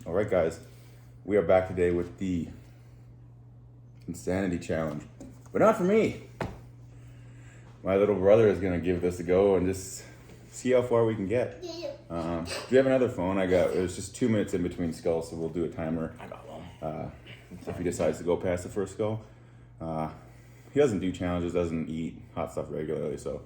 All right, guys, we are back today with the Insanity Challenge, but not for me. My little brother is gonna give this a go and just see how far we can get. Do you have another phone? It was just 2 minutes in between skulls, so we'll do a timer. I got one. If he decides to go past the first skull. He doesn't do challenges, doesn't eat hot stuff regularly, so.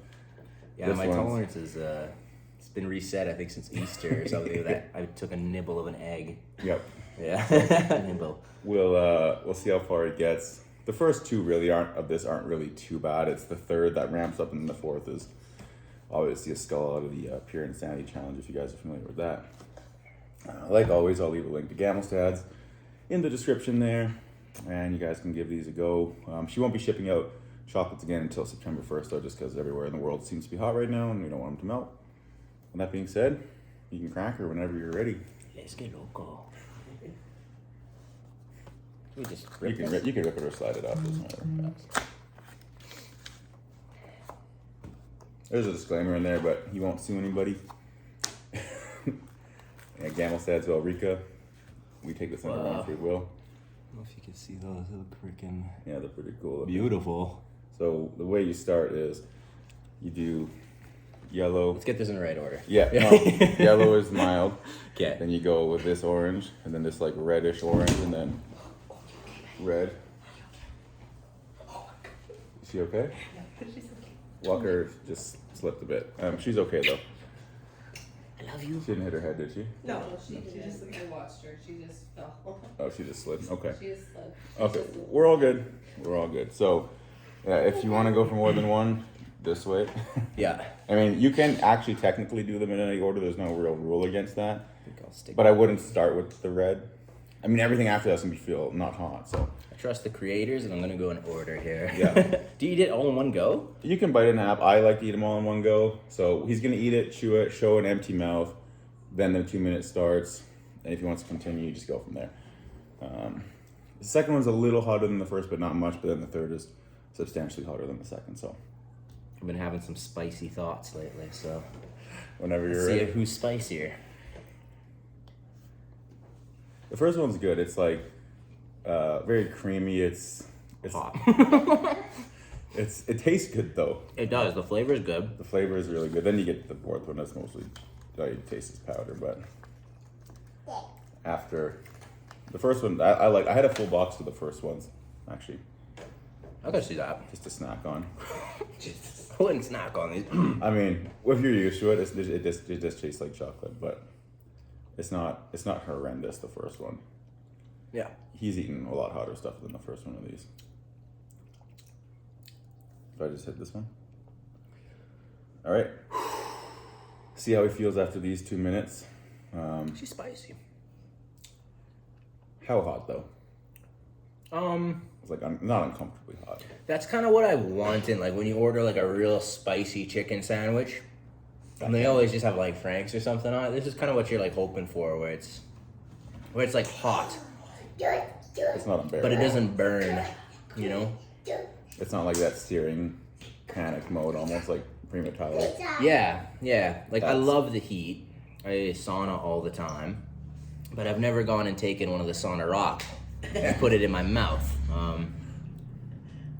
Yeah, my tolerance is, it's been reset, I think, since Easter or something. That I took a nibble of an egg. Yep. Yeah, nibble. We'll see how far it gets. The first two aren't really too bad. It's the third that ramps up, and then the fourth is obviously a skull out of the Pure Insanity Challenge, if you guys are familiar with that. Like always, I'll leave a link to Gamelstad's in the description there, and you guys can give these a go. She won't be shipping out chocolates again until September 1st, though, just because everywhere in the world seems to be hot right now, and we don't want them to melt. And that being said, you can crack her whenever you're ready. Let's get loco. We just You can rip it or slide it up. Doesn't matter. There's a disclaimer in there, but he won't sue anybody. Yeah, Gamelstad's Ulrika. We take this under one free will. I don't know if you can see those. They look freaking Yeah, they're pretty cool. beautiful. So the way you start is you do yellow. Let's get this in the right order. Yeah, no, yellow is mild. Okay. Then you go with this orange, and then this like reddish orange, and then red. Is she okay? She's okay. Walker just slipped a bit. She's okay though. I love you. She didn't hit her head, did she? No, she just I watched her. She just fell. Oh, she just slid. Okay. She just slid. Okay, we're all good. We're all good. So, if you want to go for more than one, this way. Yeah. I mean, you can actually technically do them in any order. There's no real rule against that. I think I'll stick. But I wouldn't start with the red. I mean, everything after that's gonna feel not hot. So I trust the creators, and I'm gonna go in order here. Yeah. Do you eat it all in one go? you can bite it in half. I like to eat them all in one go. So he's gonna eat it, chew it, show an empty mouth. Then the 2 minute starts, and if he wants to continue, you just go from there. The second one's a little hotter than the first, but not much. But then the third is substantially hotter than the second. So I've been having some spicy thoughts lately, so whenever you're see ready. who's spicier. The first one's good. It's like very creamy. It's Hot. it tastes good though. It does. The flavor is good. The flavor is really good. Then you get the fourth one. That's mostly all you taste is powder. But after the first one, I had a full box of the first ones actually, I can see that. just to snack on. I wouldn't snack on these. I mean, if you're used to it, it just tastes like chocolate, but it's not horrendous. The first one. Yeah. He's eaten a lot hotter stuff than the first one of these. If I just hit this one. All right. See how he feels after these 2 minutes. She's spicy. How hot though? It's like not uncomfortably hot. That's kind of what I want in, like, when you order like a real spicy chicken sandwich, and they always just have like Frank's or something on it. This is kind of what you're like hoping for, where it's like hot, It's not unbearable. but it doesn't burn. You know? It's not like that searing panic mode, almost like Prima Tyler. Yeah, yeah. Like, I That's- love the heat. I sauna all the time, but I've never gone and taken one of the sauna rock and put it in my mouth.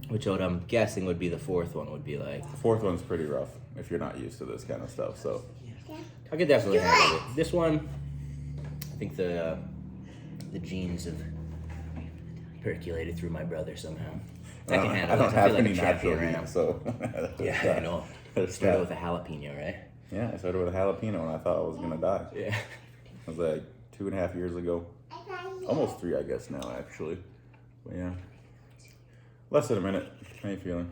Which what I'm guessing would be the fourth one would be like. The fourth one's pretty rough if you're not used to this kind of stuff. So I could definitely handle it. This one, I think the genes have percolated through my brother somehow. I can handle I don't it. have feel like any a natural champion right now. genes, so Yeah, I know. There's Started that. with a jalapeno, right? Yeah, I started with a jalapeno and I thought I was gonna die. Yeah. It was like 2.5 years ago. Almost 3, I guess now, actually. But yeah. Less than a minute. How you feeling?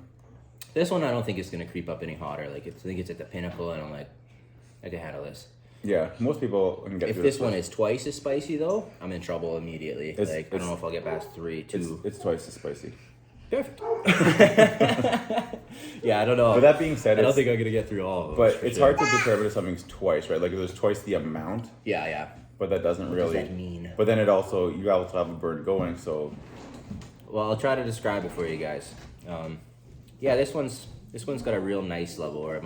This one I don't think is gonna creep up any hotter. Like, I think it's at the pinnacle, and I'm like, I can handle this. Yeah, most people can get If through this it. one is twice as spicy though, I'm in trouble immediately. It's- Like, I don't know if I'll get past 3, 2. It's twice as spicy. Perfect. Yeah, I don't know. But that being said, I don't it's, think I'm gonna get through all of them. but for it's sure. hard to determine if something's twice, right? Like if there's twice the amount, Yeah, yeah. but that doesn't What really. does that mean? But then you also have a burn going, so Well, I'll try to describe it for you guys. Yeah, this one's got a real nice level where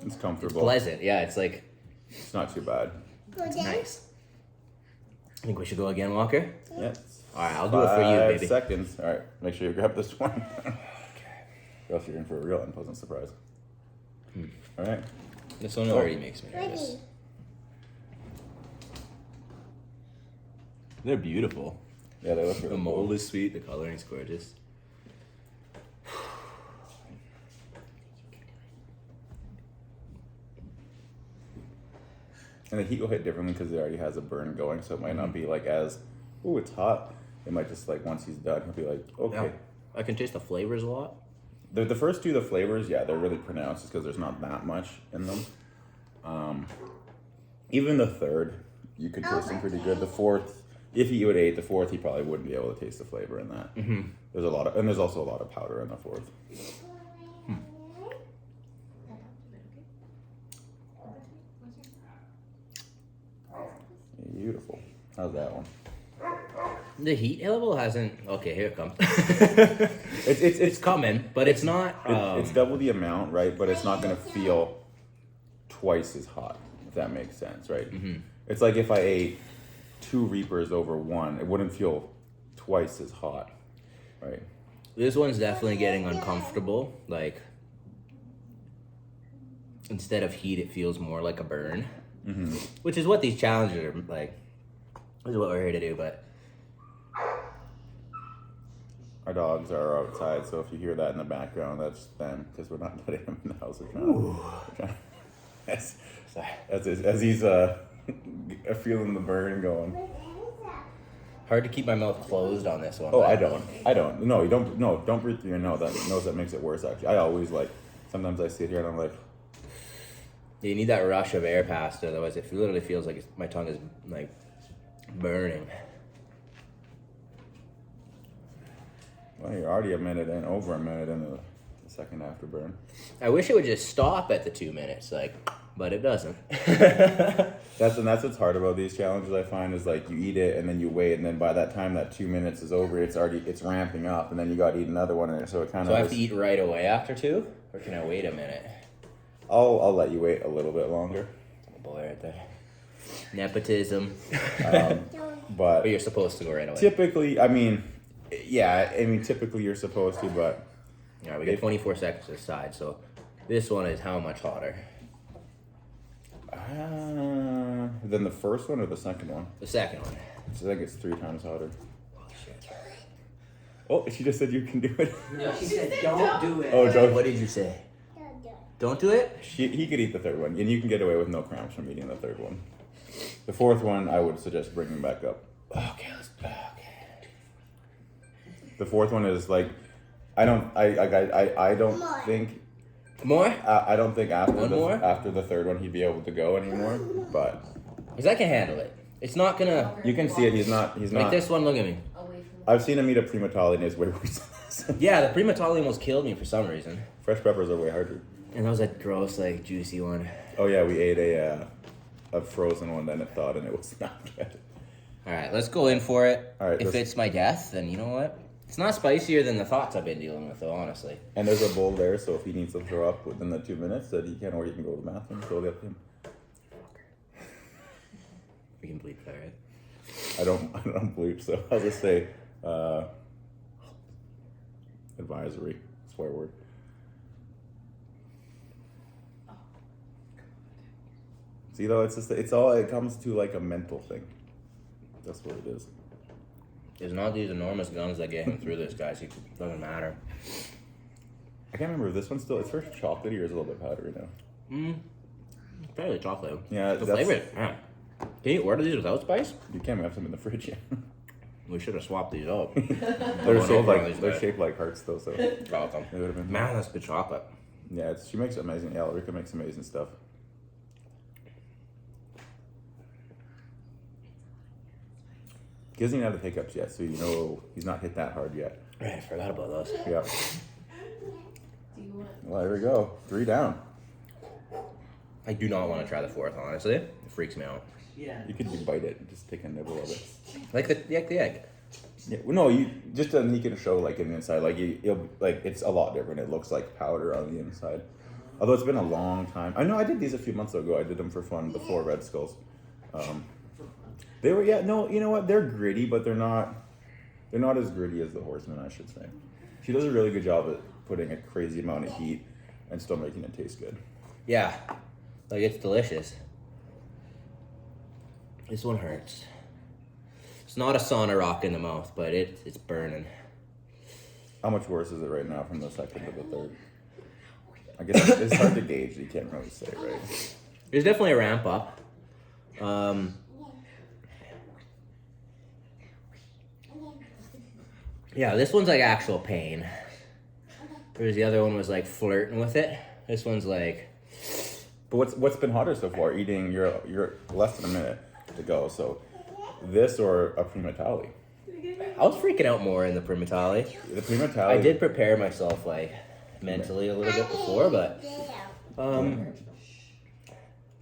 it's comfortable. pleasant. Yeah, it's like It's not too bad. it's nice. I think we should go again, Walker. Yeah. All right, I'll do it for you, 5 baby. seconds. All right, make sure you grab this one. Or else you're in for a real unpleasant surprise. All right. This one already makes me nervous. They're beautiful. Yeah, they look The really mold cool. is sweet. The coloring's gorgeous. And the heat will hit differently because it already has a burn going, so it might not be like as, ooh, it's hot. It might just like once he's done, he'll be like, okay. Yeah. I can taste the flavors a lot. The first two, the flavors, yeah, they're really pronounced just because there's not that much in them. Even the third, you could taste them pretty good. The fourth, if he would ate the fourth, he probably wouldn't be able to taste the flavor in that. Mm-hmm. There's also a lot of powder in the fourth. Beautiful. How's that one? The heat level hasn't. Okay, here it comes. It's It's coming, but it's not. it's double the amount, right? But it's not gonna feel twice as hot, if that makes sense, right? Mm-hmm. It's like if I ate 2 Reapers over 1, it wouldn't feel twice as hot, right? This one's definitely getting uncomfortable. Like, instead of heat, it feels more like a burn, which is what these challenges are like. This is what we're here to do, but Our dogs are outside, so if you hear that in the background, that's them because we're not letting him in the house. We're trying as he's feeling the burn going. hard to keep my mouth closed on this one. Oh, but- I don't. No, you don't. No, don't breathe through your nose. That makes it worse. Actually, I always like. Sometimes I sit here and I'm like, You need that rush of air past it, otherwise it literally feels like my tongue is like burning. well, you're already over a minute in the second afterburn. I wish it would just stop at the 2 minutes, but it doesn't. That's what's hard about these challenges. I find is like you eat it and then you wait, and then by that time that 2 minutes is over, it's ramping up, and then you got to eat another one, and so it kind So I of. have to eat right away after 2, or can I wait a minute? I'll let you wait a little bit longer, Oh boy, right there. Nepotism. but But you're supposed to go right away. typically, typically you're supposed to, but All right, we got 24 seconds to decide. So this one is how much hotter? then the first one or the second one? The second one. So I think it's 3 times hotter. Holy shit. Oh, she just said you can do it. No, she said don't do it. Oh, don't. What did you say? Don't do it? He could eat the third one, and you can get away with no cramps from eating the third one. The fourth one, I would suggest bringing back up. Okay, okay. The fourth one is like, I don't think More? I don't think One more? after the third one he'd be able to go anymore. But Because I can handle it. It's not gonna. you can see it. He's not. Like this one, look at me. Away from I've seen him eat a primatale and it's way worse. Yeah, the primatale almost killed me for some reason. Fresh peppers are way harder. And that was a gross, like, juicy one. Oh yeah, we ate a frozen one then it thawed and it was not good. Alright, let's go in for it. All right, if let's- it's my death, then you know what? It's not spicier than the thoughts I've been dealing with, though, honestly. And there's a bowl there, so if he needs to throw up within the 2 minutes, that he can, or he can go to the bathroom. Totally up to him. We can bleep that, right? I don't bleep, so I'll just say advisory, swear word. See though, it comes to like a mental thing. That's what it is. It's not these enormous guns that get him through this, guys. It doesn't matter. I can't remember if this one's still, it's first chocolatey or is it a little bit powdery now? Fairly chocolate. Yeah, The that's- flavor. Yeah. Can you order these without spice? You can, we have some in the fridge, yeah. We should have swapped these out. They're shaped like hearts though, so it Welcome. would have been. Man, that's good chocolate. Yeah, she makes amazing, yeah, Ulrika makes amazing stuff. He doesn't even have the hiccups yet, so you know he's not hit that hard yet. Right, I forgot about those. Yeah. Do you want? Well, there we go. 3 down. I do not want to try the fourth, honestly. It freaks me out. Yeah. You could bite it and just take a nibble of it. Like the egg. Yeah. Well, no, you just then he can show like in the inside, like it's a lot different. It looks like powder on the inside. Although it's been a long time. I know I did these a few months ago. I did them for fun before Red Skulls. They were, yeah, no, you know what? They're gritty, but they're not as gritty as the Horseman, I should say. She does a really good job at putting a crazy amount of heat and still making it taste good. Yeah, like it's delicious. This one hurts. It's not a sauna rock in the mouth, but it's burning. How much worse is it right now from the second to the third? I guess it's hard to gauge. You can't really say, right? There's definitely a ramp up. Yeah, this one's like actual pain. Whereas the other one was like flirting with it. This one's like, But what's been hotter so far? Eating, you're less than a minute to go. So this or a Prima Tali? I was freaking out more in the Primatali. The Prima Tali. I did prepare myself like mentally a little bit before, but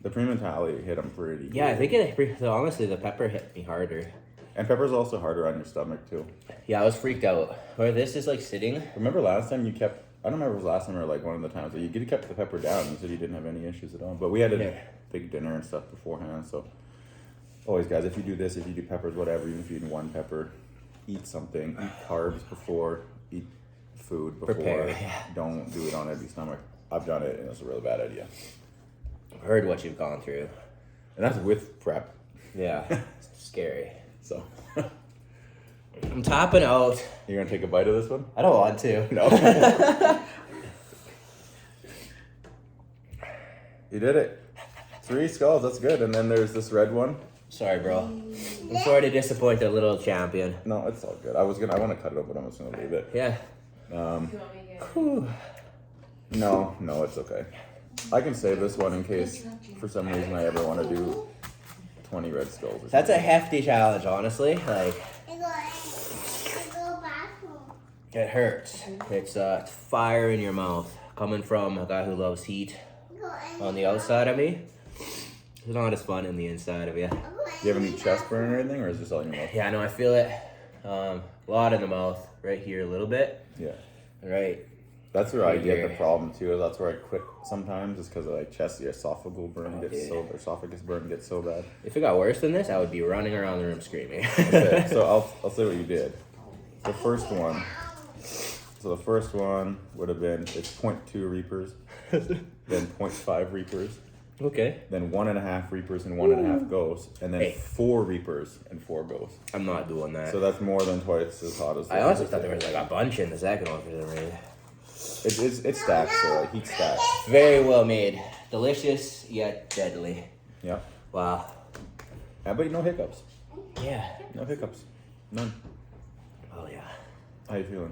The Prima Tali hit them pretty. yeah, I good. think honestly the pepper hit me harder. And pepper's also harder on your stomach too. Yeah, I was freaked out. Where this is like sitting. Remember last time you kept? I don't remember if it was last time or like one of the times that you kept the pepper down. You said you didn't have any issues at all. But we had a Yeah. big dinner and stuff beforehand. So always, guys, if you do this, if you do peppers, whatever, even if you eat one pepper, eat something. Eat carbs before. Eat food before. Prepare, yeah. Don't do it on empty stomach. I've done it, and it's a really bad idea. I've heard what you've gone through. And that's with prep. Yeah, it's scary. So I'm tapping out. you're gonna take a bite of this one? I don't want to. No. You did it. 3 skulls. That's good. And then there's this red one. Sorry, bro. I'm sorry to disappoint the little champion. No, it's all good. I want to cut it up, but I'm just gonna leave it. Yeah. Do you want me to get Whew. No, it's okay. I can save this one in case for some reason I ever want to do 20 red skulls. Or That's a something. hefty challenge, honestly. Like, it hurts. It's fire in your mouth coming from a guy who loves heat on the outside of me. It's not as fun in the inside of you. Do you have any chest burn or anything, or is this all in your mouth? Yeah, no, I feel it. A lot in the mouth, right here a little bit. Yeah. Right. That's where I Right get the here. problem too. That's where I quit sometimes, is because of like chest, the esophageal burn Oh, gets dude. esophagus burn gets so bad. If it got worse than this, I would be running around the room screaming. Okay, so I'll say what you did. The first one. So the first one would have been it's 0.2 reapers, then 0.5 reapers, Okay. then 1.5 reapers and 1.5 ghosts, and then Hey. 4 reapers and 4 ghosts. I'm not doing that. So that's more than twice as hot as. I honestly thought there was like a bunch in the second one for some reason. It's stacked, so like heat stacked. Very well made. Delicious, yet deadly. Yeah. Wow. But no hiccups. Yeah. No hiccups. None. Oh, yeah. How you feeling?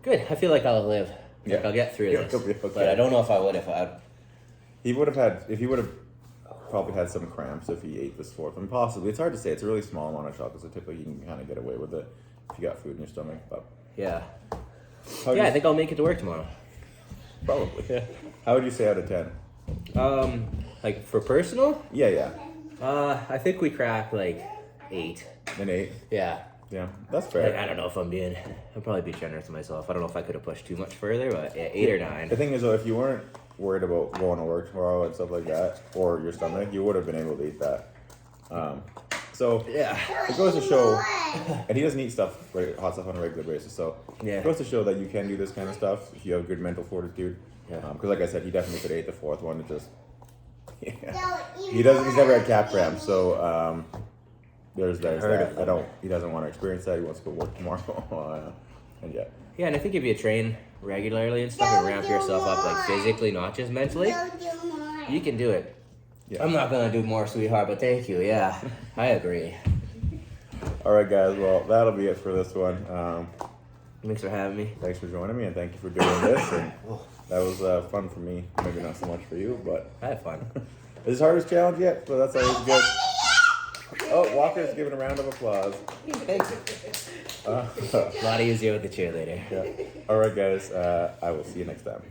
Good. I feel like I'll live. Yeah. Like I'll get through Yeah, this. you'll be okay. But I don't know if I would if I... He would have probably had some cramps if he ate this fourth one. Possibly. It's hard to say. It's a really small amount of chocolate, so typically you can kind of get away with it if you got food in your stomach. But Yeah. how would Yeah, I you- think I'll make it to work tomorrow. probably. Yeah. How would you say out of 10? Like for personal, Yeah. I think we cracked like 8. An 8. Yeah. Yeah, that's Like, fair. I don't know if I'll probably be generous to myself. I don't know if I could have pushed too much further, but yeah, 8 or 9. The thing is, though, if you weren't worried about going to work tomorrow and stuff like that, or your stomach, you would have been able to eat that. So Yeah. it goes to show, and he doesn't eat hot stuff on a regular basis. So Yeah. it goes to show that you can do this kind of stuff if you have good mental fortitude. Yeah. Because like I said, he definitely could have ate the fourth one. It just He's never had calf cramps, so there's Heard that. of them. He doesn't want to experience that. He wants to go work tomorrow. And yeah. Yeah, and I think if you train regularly and stuff and ramp yourself up like physically, not just mentally, you can do it. Yeah. I'm not gonna do more, sweetheart, but thank you. Yeah, I agree. All right, guys. Well, that'll be it for this one. Thanks for having me. Thanks for joining me, and thank you for doing this. And that was fun for me. Maybe not so much for you, but I had fun. it's his hardest challenge yet, so that's always good. Oh, Walker's giving a round of applause. Thanks. A lot easier with the cheerleader. Yeah. All right, guys. I will see you next time.